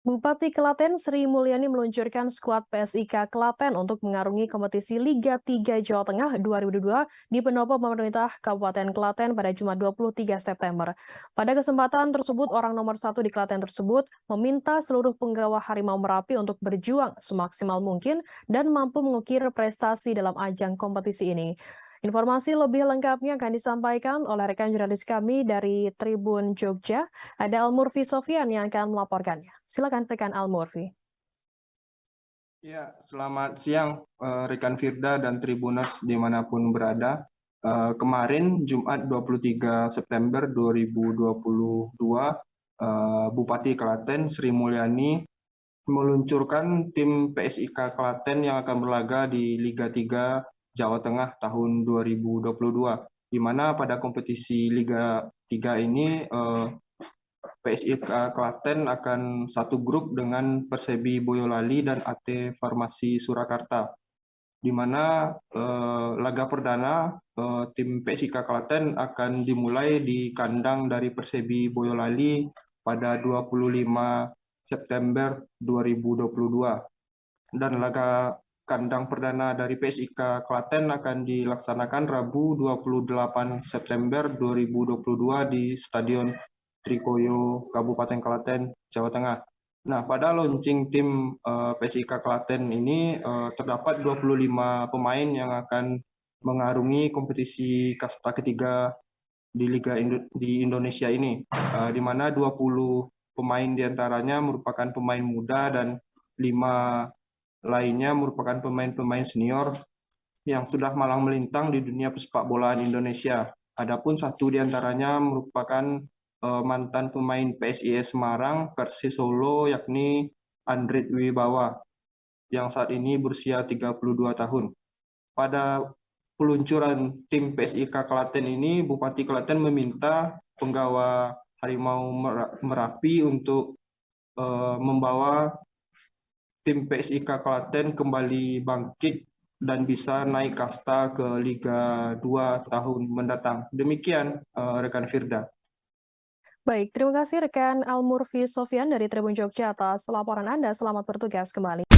Bupati Klaten Sri Mulyani meluncurkan skuad PSIK Klaten untuk mengarungi kompetisi Liga 3 Jawa Tengah 2022 di pendopo pemerintah Kabupaten Klaten pada Jumat 23 September. Pada kesempatan tersebut, orang nomor 1 di Klaten tersebut meminta seluruh penggawa Harimau Merapi untuk berjuang semaksimal mungkin dan mampu mengukir prestasi dalam ajang kompetisi ini. Informasi lebih lengkapnya akan disampaikan oleh rekan jurnalis kami dari Tribun Jogja. Ada Almurfi Sofyan yang akan melaporkannya. Silakan rekan Almurfi. Ya, selamat siang rekan Firda dan Tribuners dimanapun berada. Kemarin Jumat 23 September 2022, Bupati Klaten Sri Mulyani meluncurkan tim PSIK Klaten yang akan berlaga di Liga 3 Jawa Tengah tahun 2022, di mana pada kompetisi Liga 3 ini PSIK Klaten akan satu grup dengan Persebi Boyolali dan AT Farmasi Surakarta, di mana laga perdana tim PSIK Klaten akan dimulai di kandang dari Persebi Boyolali pada 25 September 2022. Dan laga kandang perdana dari PSIK Klaten akan dilaksanakan Rabu 28 September 2022 di Stadion Trikoyo, Kabupaten Klaten, Jawa Tengah. Nah, pada launching tim PSIK Klaten ini terdapat 25 pemain yang akan mengarungi kompetisi kasta ketiga di Liga di Indonesia ini, di mana 20 pemain diantaranya merupakan pemain muda dan 5 lainnya merupakan pemain-pemain senior yang sudah malang melintang di dunia pesepak bolaan Indonesia. Adapun satu diantaranya merupakan mantan pemain PSIS Semarang, Persis Solo, yakni Andrit Wibawa, yang saat ini berusia 32 tahun. Pada peluncuran tim PSIK Klaten ini, Bupati Klaten meminta penggawa Harimau Merapi untuk membawa tim PSIK Klaten kembali bangkit dan bisa naik kasta ke Liga 2 tahun mendatang. Demikian rekan Firda. Baik, terima kasih rekan Almurfi Sofyan dari Tribun Jogja atas laporan Anda. Selamat bertugas kembali.